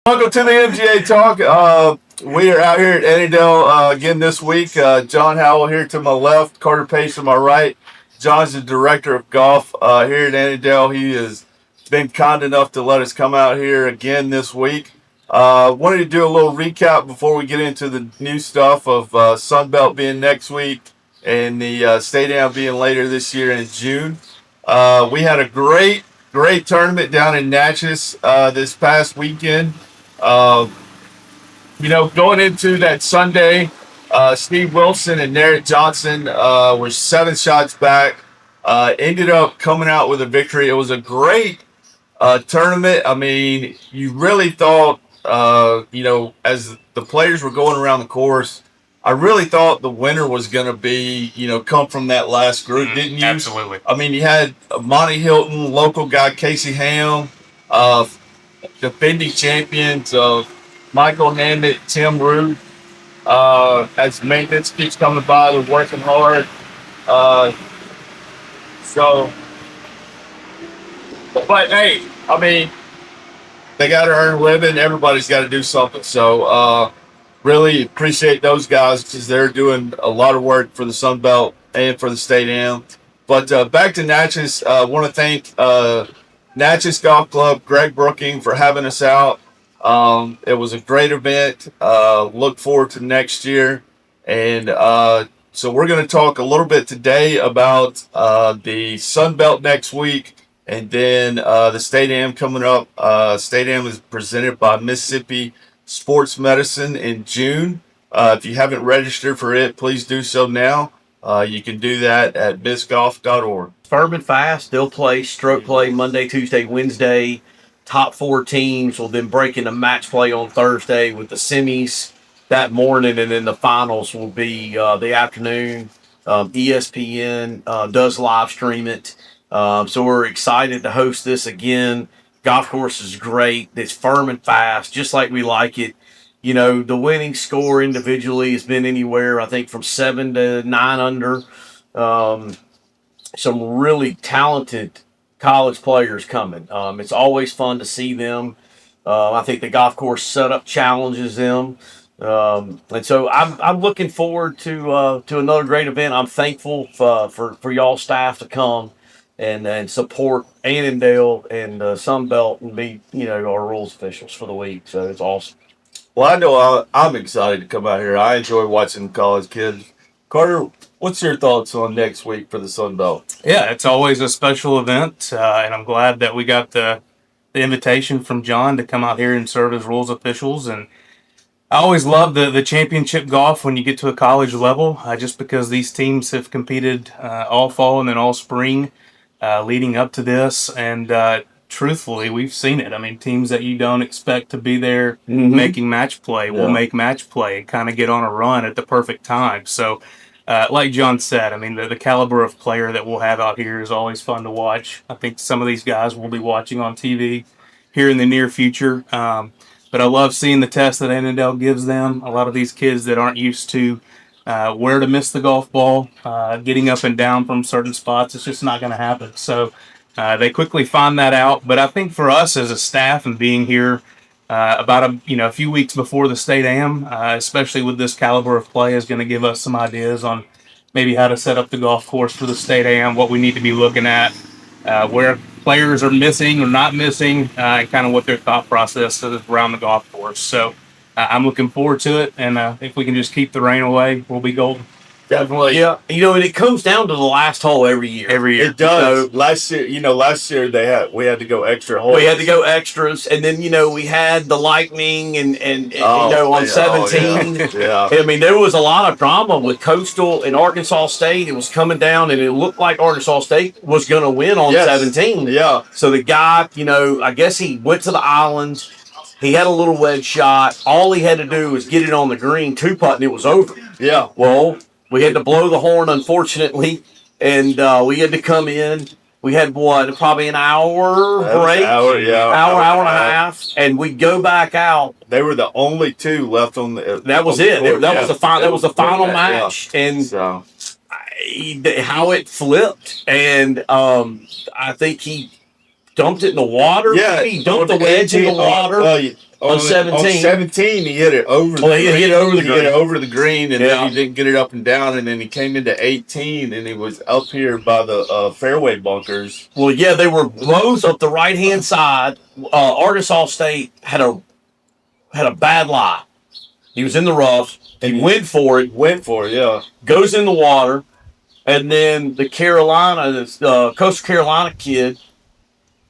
Welcome to the MGA Talk. We are out here at Annandale again this week. John Howell here to my left, Carter Pace to my right. John's the director of golf here at Annandale. He has been kind enough to let us come out here again this week. Wanted to do a little recap before we get into the new stuff of Sunbelt being next week and the Stay Down being later this year in June. We had a great tournament down in Natchez this past weekend. Uh, Going into that Sunday, Steve Wilson and Narrett Johnson were 7 shots back. Ended up coming out with a victory. It was a great tournament. I mean, you really thought, as the players were going around the course, I really thought the winner was going to be, come from that last group, didn't you? Absolutely. I mean, you had Monty Hilton, local guy Casey Ham, defending champions of Michael Hammett, Tim Root. As maintenance keeps coming by, they're working hard. So, but hey, I mean, they got to earn a living. Everybody's got to do something. So, really appreciate those guys because they're doing a lot of work for the Sun Belt and for the State Am. But back to Natchez, I want to thank Natchez Golf Club, Greg Brooking, for having us out. It was a great event. Look forward to next year. And so we're going to talk a little bit today about the Sun Belt next week. And then the State Am coming up. State Am is presented by Mississippi Sports Medicine in June. If you haven't registered for it, please do so now. You can do that at missgolf.org. Furman Fast, they'll play stroke play Monday, Tuesday, Wednesday. Top 4 teams will then break into match play on Thursday with the semis that morning, and then the finals will be the afternoon. ESPN does live stream it. So we're excited to host this again. Golf course is great. It's firm and fast, just like we like it. You know, the winning score individually has been anywhere, I think, from 7 to 9 under. Some really talented college players coming. It's always fun to see them. I think the golf course setup challenges them. And so I'm looking forward to another great event. I'm thankful for y'all staff to come and support Annandale and Sunbelt and be, our rules officials for the week. So it's awesome. Well, I know I'm excited to come out here. I enjoy watching college kids. Carter, what's your thoughts on next week for the Sun Belt? Yeah, it's always a special event, and I'm glad that we got the invitation from John to come out here and serve as rules officials. And I always love the championship golf when you get to a college level, just because these teams have competed all fall and then all spring leading up to this. And truthfully, we've seen it. I mean, teams that you don't expect to be there making match play will make match play and kind of get on a run at the perfect time. So, like John said, I mean, the caliber of player that we'll have out here is always fun to watch. I think some of these guys will be watching on TV here in the near future. But I love seeing the test that Annandale gives them. A lot of these kids that aren't used to where to miss the golf ball, getting up and down from certain spots, it's just not going to happen. So they quickly find that out. But I think for us as a staff and being here about a few weeks before the State Am, especially with this caliber of play, is going to give us some ideas on maybe how to set up the golf course for the State Am, what we need to be looking at, where players are missing or not missing, and kind of what their thought process is around the golf course. So I'm looking forward to it, and if we can just keep the rain away, we'll be golden. Definitely. Yeah, and it comes down to the last hole every year. It does. Last year we had to go extra holes. We had to go extras, and then we had the lightning and on 17. Yeah. I mean, there was a lot of drama with Coastal and Arkansas State. It was coming down, and it looked like Arkansas State was going to win on 17. Yeah. So the guy, I guess he went to the islands. He had a little wedge shot. All he had to do was get it on the green, 2-putt, and it was over. Yeah. Well, we had to blow the horn, unfortunately, and we had to come in. We had probably an hour break, hour and a half, and we go back out. They were the only 2 left on the. That was it. That was the final. That was the final match, and so how it flipped, and I think he dumped it in the water. Yeah, he dumped the wedge in the water. On 17. On 17, he hit it over. Well, he hit it over the He green. hit it over the green, and Yeah. then he didn't get it up and down. And then he came into 18, and he was up here by the fairway bunkers. Well, yeah, they were both up the right hand side. Arkansas State had a bad lie. He was in the rough. He went for it, Went for it, yeah. goes in the water, and then the Coastal Carolina kid,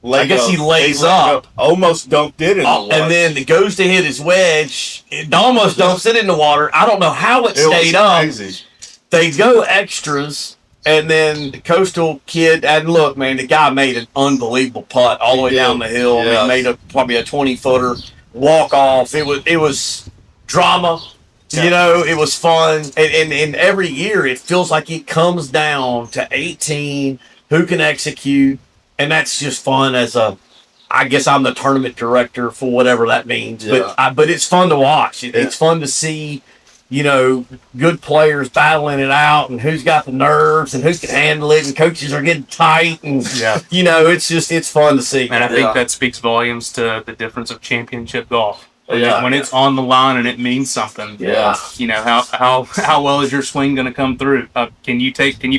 I guess he lays up. Almost dunked it in the water. and then it goes to hit his wedge. It almost dumps it in the water. I don't know how it it was stayed up. crazy. They go extras, and then the Coastal kid, and look, man, the guy made an unbelievable putt all the way He down did. the hill. Yes. He made probably a 20-footer walk off. It was drama. You know, it was fun. And every year it feels like it comes down to 18, who can execute. And that's just fun I guess I'm the tournament director for whatever that means. Yeah. But it's fun to watch. It's fun to see, you know, good players battling it out and who's got the nerves and who can handle it, and coaches are getting tight, and Yeah. you know, it's fun to see. And I think Yeah. that speaks volumes to the difference of championship golf. Yeah. When it's on the line and it means something. Yeah. You know, how well is your swing going to come through? Can you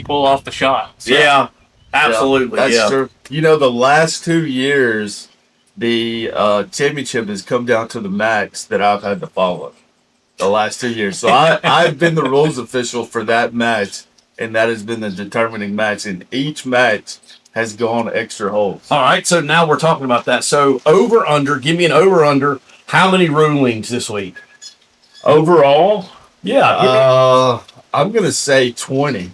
pull off the shot? Yeah, absolutely. That's Yeah. true. You know, the last 2 years, the championship has come down to the max that I've had to follow. The last 2 years. So I've been the rules official for that match, and that has been the determining match. And each match has gone extra holes. All right, so now we're talking about that. So over under, give me an over under. How many rulings this week? Overall, Yeah, I'm going to say 20.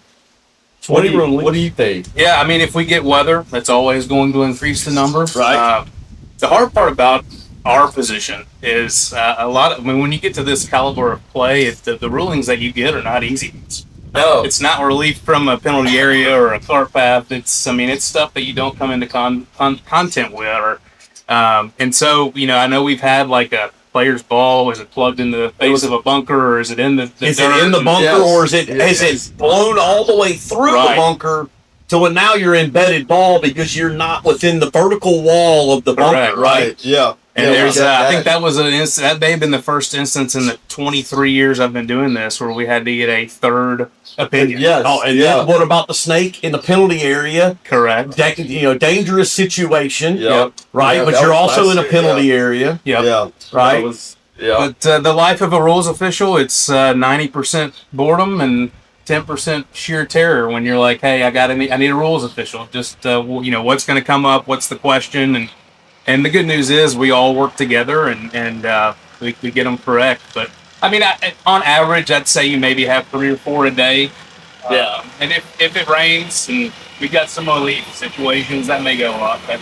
20 rulings. What do you think? Yeah, I mean, if we get weather, that's always going to increase the number. Right. The hard part about our position is when you get to this caliber of play, the rulings that you get are not easy. No. It's not relief from a penalty area or a cart path. It's stuff that you don't come into content with. And so, you know, I know we've had like a player's ball. Is it plugged in the face of a bunker, or is it in the is dirt? it in the bunker, Yes. or is Yes. it blown all the way through Right. the bunker to when now you're embedded ball because you're not within the vertical wall of the bunker, Correct. right? Yeah. And Yeah, there's, we got I think that was that may have been the first instance in the 23 years I've been doing this where we had to get a third opinion. Yes. Oh, and Yeah. then what about the snake in the penalty area? Correct. Dangerous situation, Yep. right? Yeah, but that you're was also last in a year, penalty area, Yep. Yeah. right? That was, yeah. But the life of a rules official, it's 90% boredom and 10% sheer terror when you're like, hey, I need a rules official. Just, what's going to come up? What's the question? And the good news is we all work together and we get them correct. But I mean, on average, I'd say you maybe have 3 or 4 a day. Yeah. And if it rains and we got some elite situations, that may go up. But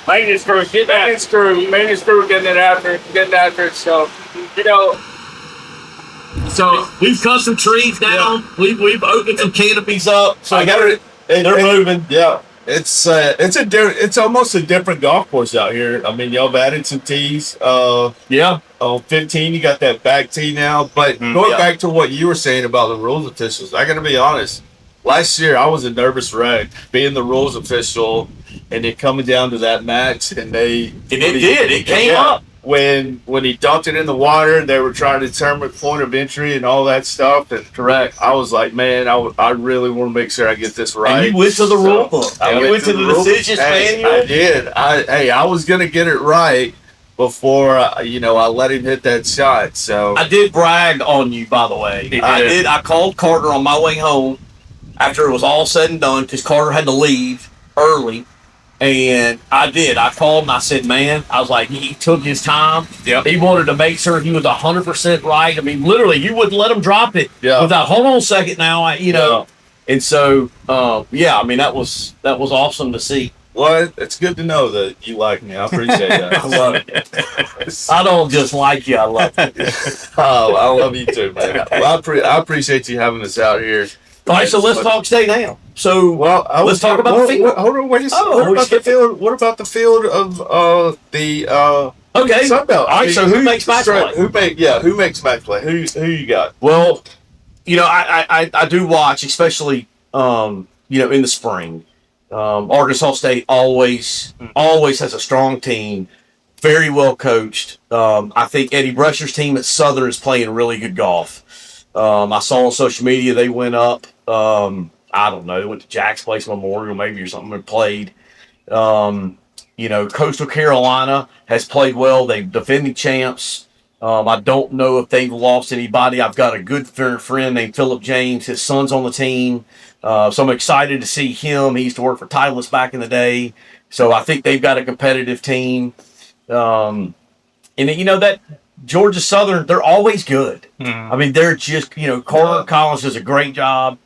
Maintenance crew getting after it. So, you know, So we've cut some trees down. We've opened some canopies up. So I got it. they're moving. Yeah, it's almost a different golf course out here. I mean, y'all have added some tees. Yeah. On 15, you got that back tee now. But going Yeah. back to what you were saying about the rules officials, I got to be honest. Last year, I was a nervous wreck being the rules official, and it coming down to that match, and it did. It came up. when he dumped it in the water. They were trying to determine point of entry and all that stuff. And Correct. I was like, man, I really want to make sure I get this right. And you went to the rule book. I You went to the rule- decisions Hey, manual. I did. I was gonna get it right before I let him hit that shot. So I did brag on you, by the way. He I did. did. I called Carter on my way home after it was all said and done because Carter had to leave early. And I did. I called and I said, man, I was like, he took his time. Yep. He wanted to make sure he was 100% right. I mean, literally, you wouldn't let him drop it Yeah. without, hold on a second now, And so, I mean, that was awesome to see. well, it's good to know that you like me. I appreciate that. I love it. I don't just like you, I love you. Oh, I love you too, man. Well, I appreciate you having us out here. All right, so let's talk stay now. So, Well, Let's talk about the field. Hold on, wait a second. Oh, what we about the skipped it. field? What about the field of the okay. Sunbelt? All right, so who makes match play? Who makes match play? Who you got? Well, I do watch, especially in the spring, Arkansas State always has a strong team, very well coached. I think Eddie Brusher's team at Southern is playing really good golf. I saw on social media they went up. I don't know, they went to Jack's Place Memorial maybe or something and played. Coastal Carolina has played well. They've defending champs. I don't know if they've lost anybody. I've got a good friend named Philip James. His son's on the team. So I'm excited to see him. He used to work for Titleist back in the day. So I think they've got a competitive team. And that Georgia Southern, they're always good. I mean, they're just, Carter Collins does a great job.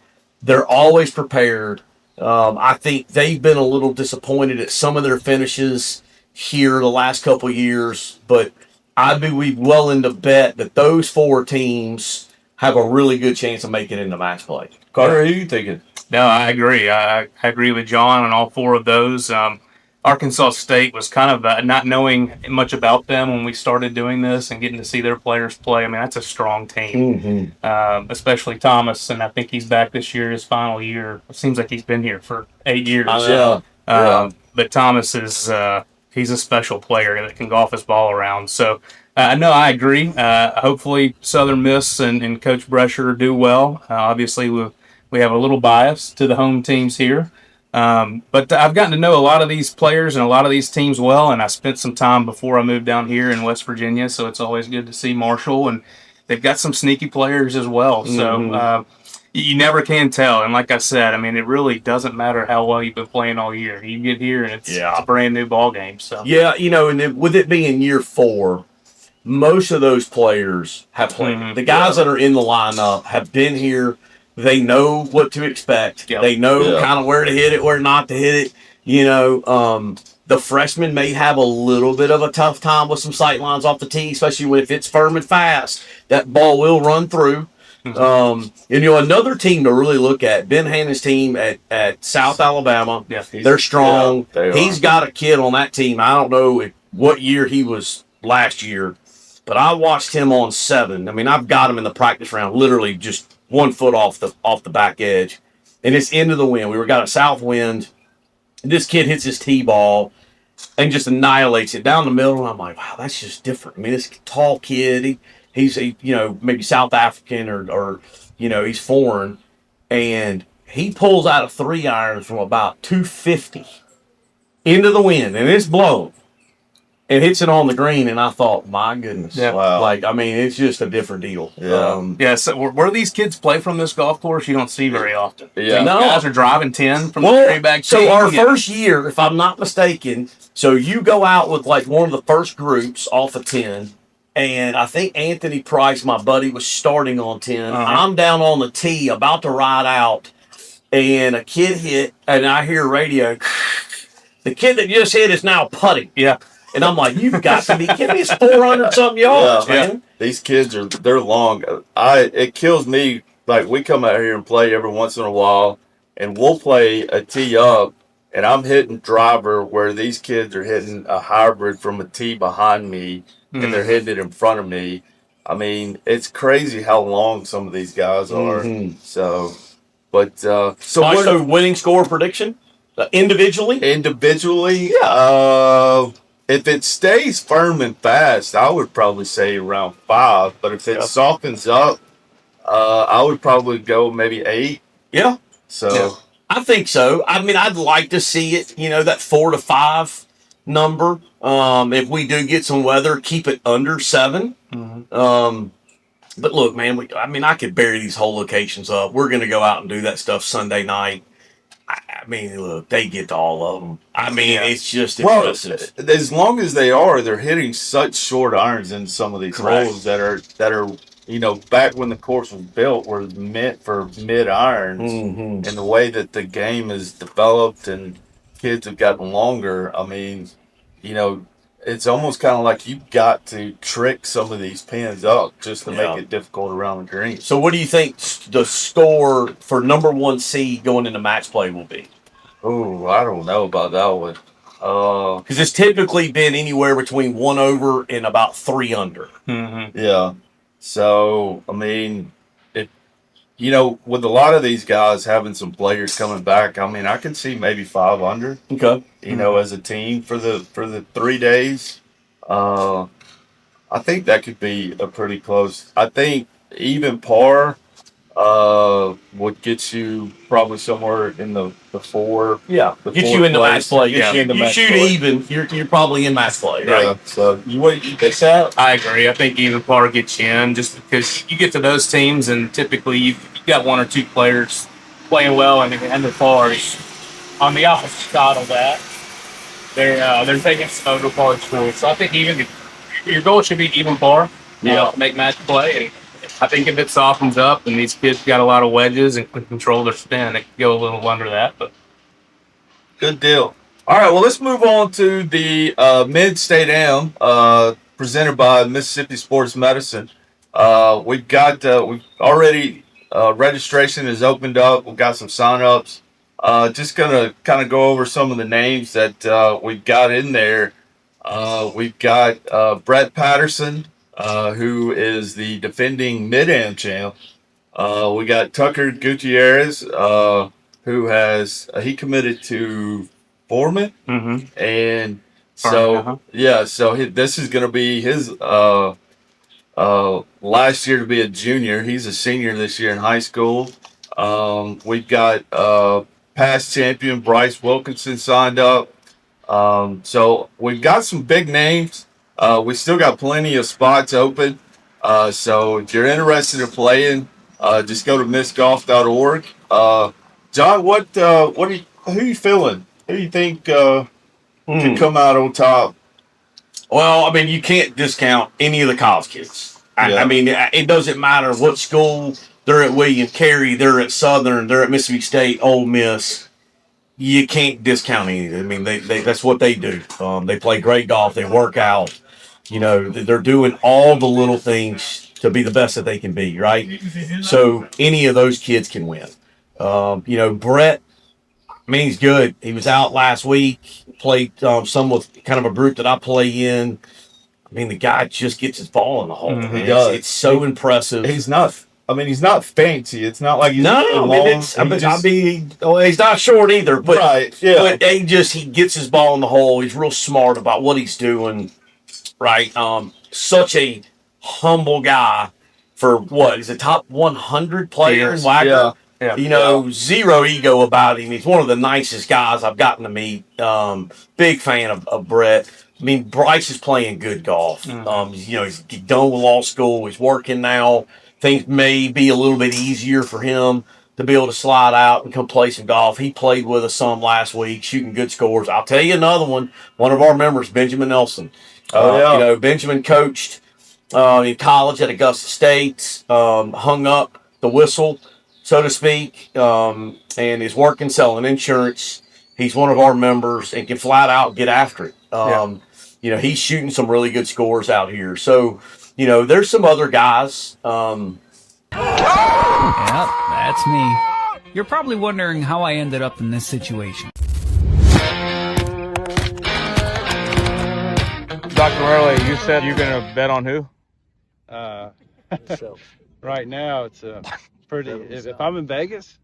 They're always prepared. I think they've been a little disappointed at some of their finishes here the last couple of years, but I'd be willing to bet that those 4 teams have a really good chance of making it into match play. Carter, who are you thinking? No, I agree. I agree with John on all 4 of those. Arkansas State was kind of not knowing much about them when we started doing this and getting to see their players play. I mean, that's a strong team, especially Thomas, and I think he's back this year, his final year. It seems like he's been here for 8 years. But Thomas is he's a special player that can golf his ball around. So, no, I agree. Hopefully Southern Miss and Coach Brusher do well. Obviously, we have a little bias to the home teams here. But I've gotten to know a lot of these players and a lot of these teams well, and I spent some time before I moved down here in West Virginia, so it's always good to see Marshall, and they've got some sneaky players as well. So you never can tell. And like I said, I mean, it really doesn't matter how well you've been playing all year. You get here, and it's a brand new ball game. So yeah, and then with it being year 4, most of those players have played. The guys that are in the lineup have been here. They know what to expect. Yep. They know kind of where to hit it, where not to hit it. The freshmen may have a little bit of a tough time with some sight lines off the tee, especially if it's firm and fast. That ball will run through. Another team to really look at, Ben Hannon's team at South Alabama. Yeah, they're strong. Yeah, he's got a kid on that team. I don't know what year he was last year, but I watched him on 7. I mean, I've got him in the practice round, literally just 1 foot off the back edge, and it's into the wind. We got a south wind. This kid hits his tee ball and just annihilates it down the middle. And I'm like, wow, that's just different. I mean, this tall kid, he's maybe South African or he's foreign, and he pulls out a 3-iron from about 250 into the wind, and it's blowing. It hits it on the green, and I thought, my goodness. Yeah. Wow. It's just a different deal. Yeah. So where these kids play from this golf course, you don't see very often. Yeah. No. Guys are driving 10 from the straight back. So our first year, if I'm not mistaken, so you go out with one of the first groups off of 10, and I think Anthony Price, my buddy, was starting on 10. I'm down on the tee, about to ride out, and a kid hit, and I hear radio. The kid that just hit is now putting. Yeah. And I'm like, you've got to be kidding me. It's 400-something yards, man. These kids they're long. It kills me. Like, we come out here and play every once in a while, and we'll play a tee up, and I'm hitting driver where these kids are hitting a hybrid from a tee behind me, and they're hitting it in front of me. I mean, it's crazy how long some of these guys are. So, but so winning score prediction individually? Yeah. If it stays firm and fast, I would probably say around 5. But if it softens up, I would probably go maybe 8. Yeah. So I think so. I mean, I'd like to see it, that 4 to 5 number. If we do get some weather, keep it under 7. But look, man, I could bury these whole locations up. We're going to go out and do that stuff Sunday night. I mean, look, they get to all of them. I mean, it's just impressive. As long as they're hitting such short irons in some of these holes that are back when the course was built, were meant for mid irons, and the way that the game is developed and kids have gotten longer. I mean, it's almost kind of like you've got to trick some of these pins up just to make it difficult around the green. So what do you think the score for number 1 seed going into match play will be? Oh, I don't know about that one. Because it's typically been anywhere between 1 over and about 3 under. Yeah. So, I mean, with a lot of these guys having some players coming back, I mean, I can see maybe 500. Okay. As a team for the 3 days. I think that could be a pretty close. I think even par would get you probably somewhere in the four. Yeah. The Get fourth you into place. match play. Get you into You match shoot play. even, you're probably in match play, right? Yeah. So you think so? I agree. I think even par gets you in just because you get to those teams and typically you've got one or two players playing well and the pars. On the opposite side of that, they're taking some over par scores. So I think even your goal should be even par. Make match play. And I think if it softens up and these kids got a lot of wedges and can control their spin, it could go a little under that. But Good deal. All right, well, let's move on to the Mid-State Am presented by Mississippi Sports Medicine. We've already registration is opened up. We've got some sign-ups. Just gonna kind of go over some of the names that we've got in there. We've got Brett Patterson, who is the defending Mid-Am champ. We got Tucker Gutierrez, who he committed to Foreman, and so this is going to be his last year to be a junior. He's a senior this year in high school. We've got past champion Bryce Wilkinson signed up. So we've got some big names. We still got plenty of spots open. So if you're interested in playing, just go to missgolf.org. John, who are you feeling? Who do you think can come out on top? Well, I mean, you can't discount any of the college kids. Yeah. I mean, it doesn't matter what school they're at. William Carey, they're at Southern, they're at Mississippi State, Ole Miss. You can't discount any of them. I mean, they that's what they do. They play great golf. They work out. They're doing all the little things to be the best that they can be, right? So any of those kids can win. Brett, I mean, he's good. He was out last week, played some with kind of a group that I play in. I mean, the guy just gets his ball in the hole. He does. It's so impressive. He's not fancy. It's not like he's he's not short either. But, right, yeah. But he gets his ball in the hole. He's real smart about what he's doing. Right. Such a humble guy for what? He's a top 100 player in Wagner. Yeah. Zero ego about him. He's one of the nicest guys I've gotten to meet. Big fan of Brett. I mean, Bryce is playing good golf. He's done with law school. He's working now. Things may be a little bit easier for him to be able to slide out and come play some golf. He played with us some last week, shooting good scores. I'll tell you another one. One of our members, Benjamin Nelson. Benjamin coached in college at Augusta State, hung up the whistle, so to speak, and is working selling insurance. He's one of our members and can flat out get after it. He's shooting some really good scores out here. So, there's some other guys. Yep, that's me. You're probably wondering how I ended up in this situation. Dr. Early, you said you're going to bet on who? Right now, it's pretty. If I'm in Vegas,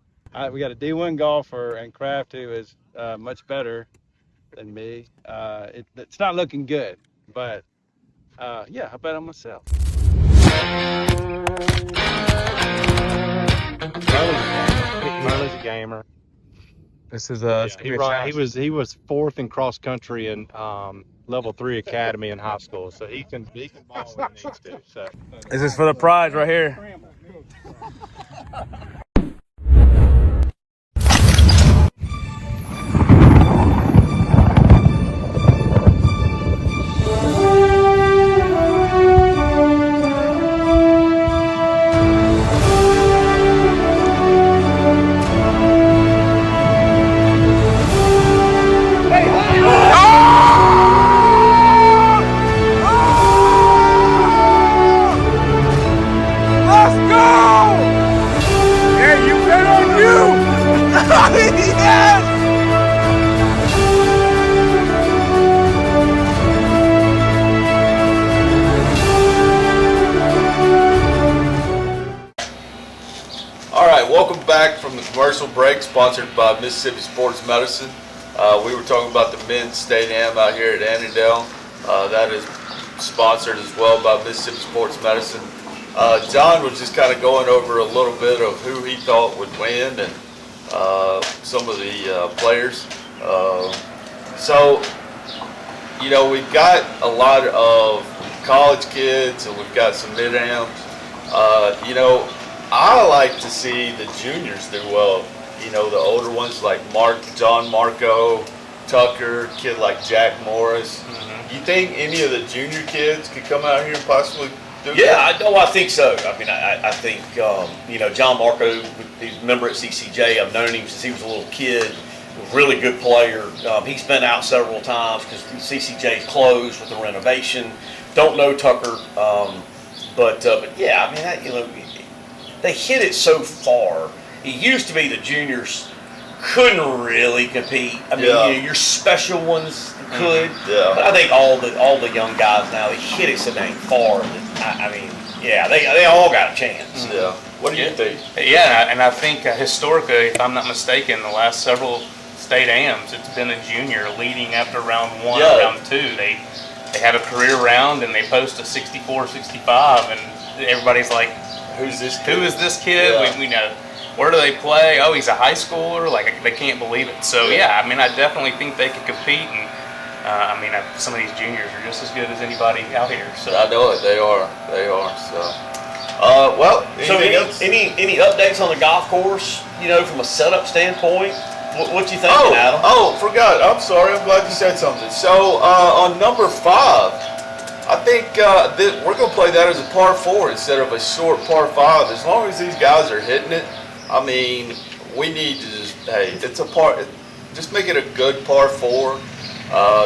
we got a D1 golfer and Kraft who is much better than me. It's not looking good, but I bet on myself. Merle's a gamer. This is he was fourth in cross country in level 3 academy in high school, so he can ball when he needs to. So This is for the prize right here. commercial break sponsored by Mississippi Sports Medicine. We were talking about the men's state am out here at Annandale. That is sponsored as well by Mississippi Sports Medicine. John was just kind of going over a little bit of who he thought would win and some of the players. So, you know, we've got a lot of college kids and we've got some mid-ams. You know, I like to see the juniors do well. You know, the older ones like John Marco, Tucker, kid like Jack Morris. You think any of the junior kids could come out here and possibly do Yeah, I think so. I mean, I think, you know, John Marco, he's a member at CCJ. I've known him since he was a little kid. Really good player. He's been out several times because CCJ's closed with the renovation. Don't know Tucker, but yeah, I mean, you know, they hit it so far. It used to be the juniors couldn't really compete. I mean, Yeah. you know, your special ones could. Yeah. But I think all the young guys now, they hit it so dang far that I mean, yeah, they all got a chance. Yeah. What do you think? Yeah, and I think historically, if I'm not mistaken, the last several state AMs, it's been a junior leading after round 1 Yeah. or round 2. They have a career round and they post a 64, 65, and everybody's like, Who's this kid? who is this kid? Yeah. We know. Where do they play? Oh, he's a high schooler. Like, they can't believe it. So, yeah, I mean, I definitely think they could compete. And, I mean, some of these juniors are just as good as anybody out here. So I know it. They are. They are. So, well, So anything else? any updates on the golf course? You know, from a setup standpoint, what you thinking, Adam? Forgot. I'm sorry. I'm glad you said something. So, on number 5, I think we're going to play that as a par 4 instead of a short par 5. As long as these guys are hitting it, I mean, we need to just, hey, it's a par, just make it a good par 4.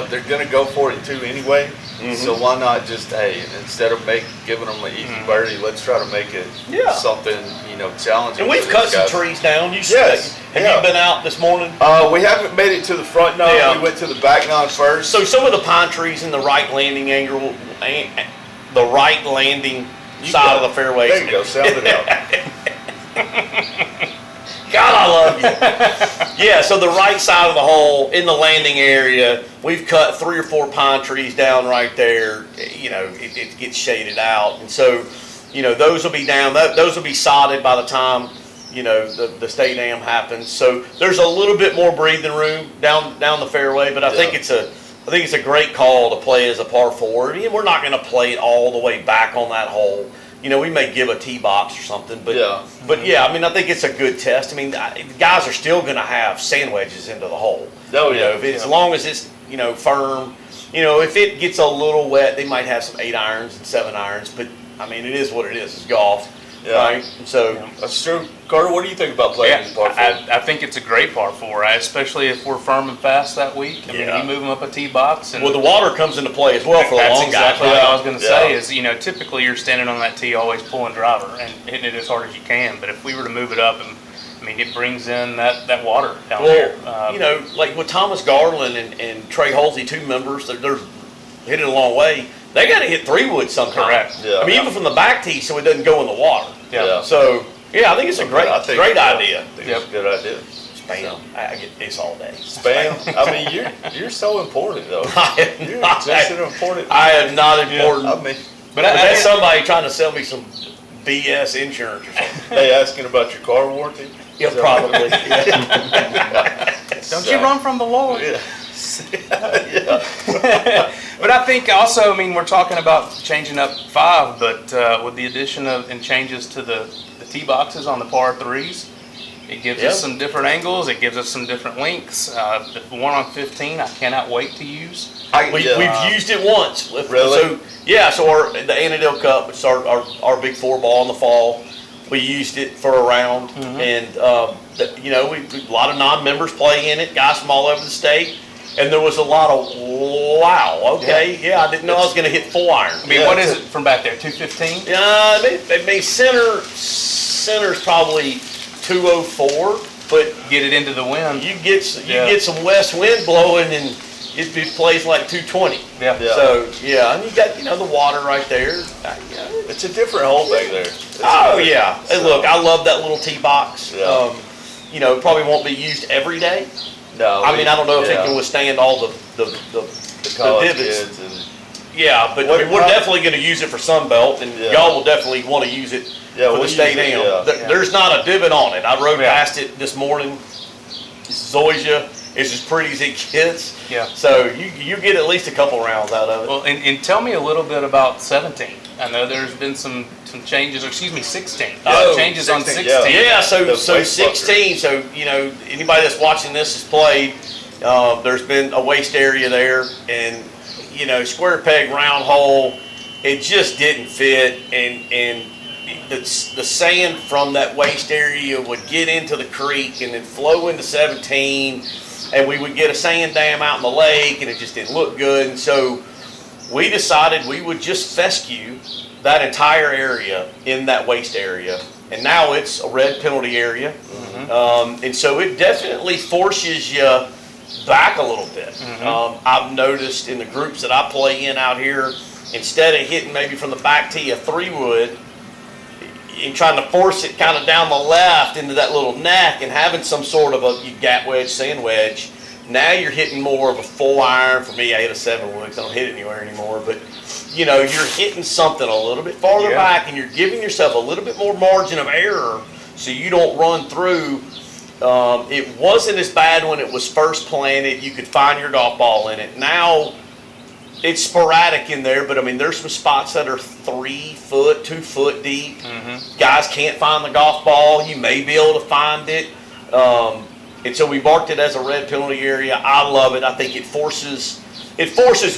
They're going to go for it too anyway. So why not just, hey, instead of giving them an easy birdie, let's try to make it something, you know, challenging. And we've for cut these some guys. trees down. You Yes, have yeah. you been out this morning? We haven't made it to the front nine. Yeah. We went to the back nine first. So some of the pine trees in the right landing angle, the right landing side of the fairway. There you go. Sound it out. God, I love you. Yeah, so the right side of the hole in the landing area, we've cut 3 or 4 pine trees down right there. You know, it gets shaded out. And so, you know, those will be down. Those will be sodded by the time, you know, the state am happens. So there's a little bit more breathing room down the fairway, but I think it's a great call to play as a par 4. I mean, we're not going to play it all the way back on that hole. You know, we may give a tee box or something, but yeah, I mean, I think it's a good test. I mean, guys are still going to have sand wedges into the hole. Oh, You know, yeah. if it's, as long as it's, you know, firm. You know, if it gets a little wet, they might have some 8 irons and 7 irons. But I mean, it is what it is. It's golf, right? So That's true. Carter, what do you think about playing as a par 4? I think it's a great par 4, especially if we're firm and fast that week. I mean, Yeah. you move them up a tee box. And well, the water comes into play as well for the that's long exactly guys. what I was going to say Yeah. is, you know, typically you're standing on that tee always pulling driver and hitting it as hard as you can. But if we were to move it up, and I mean, it brings in that water down there. Well, you know, like with Thomas Garland and Trey Halsey, 2 members, they're hitting a long way. They got to hit 3 wood sometime. Correct. Yeah. I mean, even from the back tee, so it doesn't go in the water. Yeah. So yeah, I think it's a great I think idea. I think it's a good idea. Spam. I get this all day. Spam. I mean, you're so important though. I am You're not, just an important. I am not important. I mean, but that's somebody trying to sell me some BS insurance or something. they asking about your car warranty. Yeah, probably. Yeah. Don't you run from the Lord? Yeah. But I think also, I mean, we're talking about changing up 5, but with the addition of and changes to the tee boxes on the par 3s, it gives us some different angles. It gives us some different lengths. The one on 15, I cannot wait to use. We've used it once. Really? So, yeah, so the Annandale Cup, it's our big 4 ball in the fall. We used it for a round, and you know, a lot of non-members play in it, guys from all over the state, and there was a lot of wow. Okay, I didn't know I was going to hit 4 iron. I mean, what is it from back there? 215? Maybe center's probably 204, but Get it into the wind. you get some west wind blowing, and it plays like 220. Yeah. So and you got the water right there. It's a different hole back there. Oh yeah. Hey, look, I love that little tee box. Yeah. probably won't be used every day. No, I mean, I don't know if it yeah. can withstand all the college divots. kids and Yeah, but What- I mean, we're how- definitely going to use it for Sunbelt, and Yeah. y'all will definitely want to use it Yeah, for we'll the state use it, am. yeah. There's not a divot on it. I rode Yeah. past it this morning. Zoysia is as pretty as it gets. Yeah. So you get at least a couple rounds out of it. Well, and tell me a little bit about 17. I know there's been some changes, or excuse me, 16. Changes on 16, 16. Yeah, so The waist 16. So anybody that's watching this has played. There's been a waste area there, and square peg round hole. It just didn't fit, and the sand from that waste area would get into the creek and then flow into 17, and we would get a sand dam out in the lake, and it just didn't look good. And so we decided we would just fescue that entire area in that waste area, and now it's a red penalty area. And so it definitely forces you back a little bit. I've noticed in the groups that I play in out here, instead of hitting maybe from the back tee a 3-wood and trying to force it kind of down the left into that little neck and having some sort of a gap wedge, sand wedge, now you're hitting more of a 4-iron. For me, I hit a 7-wood because I don't hit it anywhere anymore. But you're hitting something a little bit farther back, and you're giving yourself a little bit more margin of error so you don't run through. It wasn't as bad when it was first planted. You could find your golf ball in it. Now it's sporadic in there, but I mean, there's some spots that are 3 foot, 2 foot deep. Guys can't find the golf ball. You may be able to find it. And so we marked it as a red penalty area. I love it. I think it forces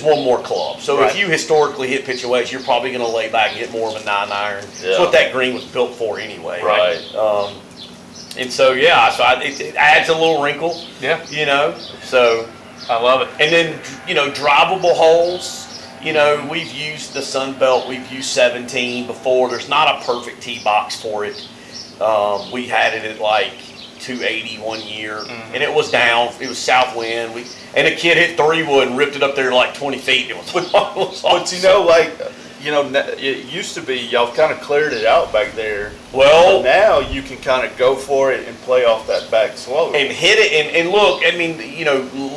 one more club. So if you historically hit pitch aways, you're probably going to lay back and hit more of a 9-iron. That's what that green was built for anyway. Right. And so, it adds a little wrinkle. Yeah. So I love it. and then, drivable holes. We've used the Sunbelt. We've used 17 before. There's not a perfect tee box for it. We had it at like 280 one year, and it was down. It was south wind. And a kid hit 3-wood and ripped it up there like 20 feet. It was But it used to be y'all kind of cleared it out back there. Well, now you can kind of go for it and play off that back slope. and hit it. And look, I mean,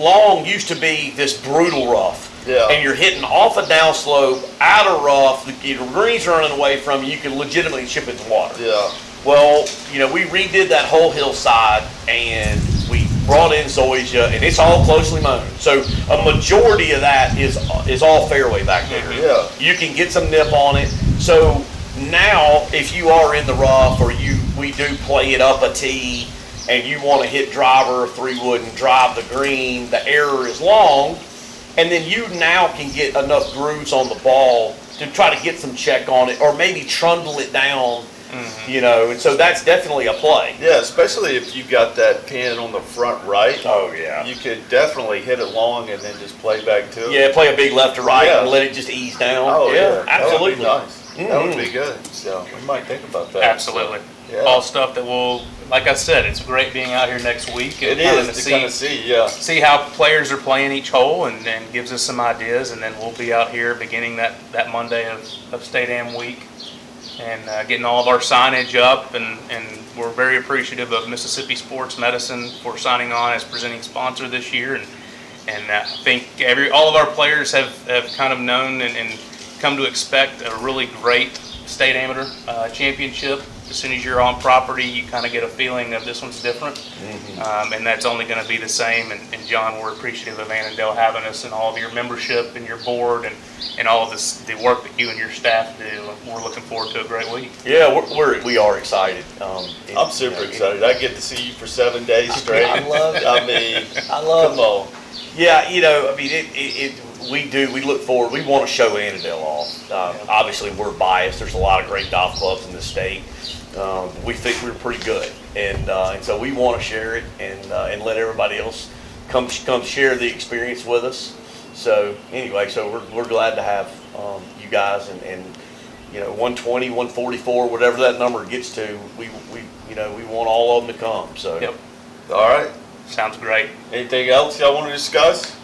long used to be this brutal rough. Yeah. And you're hitting off a downslope, out of rough, the green's running away from you can legitimately chip into water. Yeah. Well, we redid that whole hillside, and we brought in Zoysia, and it's all closely mown. So a majority of that is all fairway back there. Yeah. You can get some nip on it. So now, if you are in the rough, or we do play it up a tee, and you want to hit driver or 3-wood and drive the green, the error is long, and then you now can get enough grooves on the ball to try to get some check on it, or maybe trundle it down. And so that's definitely a play. Yeah, especially if you got that pin on the front right. Oh, yeah. You could definitely hit it long and then just play back to it. Yeah, play a big left to right Yeah. and let it just ease down. Oh, yeah. Absolutely. That would be nice. That would be good. So we might think about that. Absolutely. Yeah. All stuff that will, like I said, it's great being out here next week. It and is to kind of see, see how players are playing each hole, and gives us some ideas. And then we'll be out here beginning that Monday of State Am week, and getting all of our signage up. And we're very appreciative of Mississippi Sports Medicine for signing on as presenting sponsor this year. And I think all of our players have kind of known and come to expect a really great state amateur championship. As soon as you're on property, you kind of get a feeling of this one's different, and that's only going to be the same. And John, we're appreciative of Annandale having us, and all of your membership and your board and all of the work that you and your staff do. We're looking forward to a great week. Yeah, we are excited. I'm super excited. I get to see you for 7 days straight. I love it. I mean, I love come on. Yeah, I mean, we look forward. We want to show Annandale off. Obviously, we're biased. There's a lot of great golf clubs in this state. We think we're pretty good, and so we want to share it and let everybody else come share the experience with us. So anyway, so we're glad to have you guys, and 120, 144, whatever that number gets to, we want all of them to come. So Yep. All right. Sounds great. Anything else y'all want to discuss?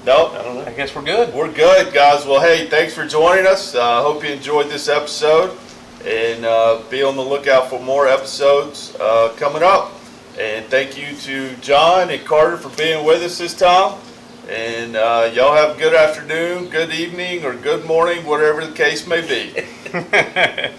No? I don't know. I guess we're good. We're good, guys. Well, hey, thanks for joining us. Hope you enjoyed this episode, and be on the lookout for more episodes coming up. And thank you to John and Carter for being with us this time. And y'all have a good afternoon, good evening, or good morning, whatever the case may be.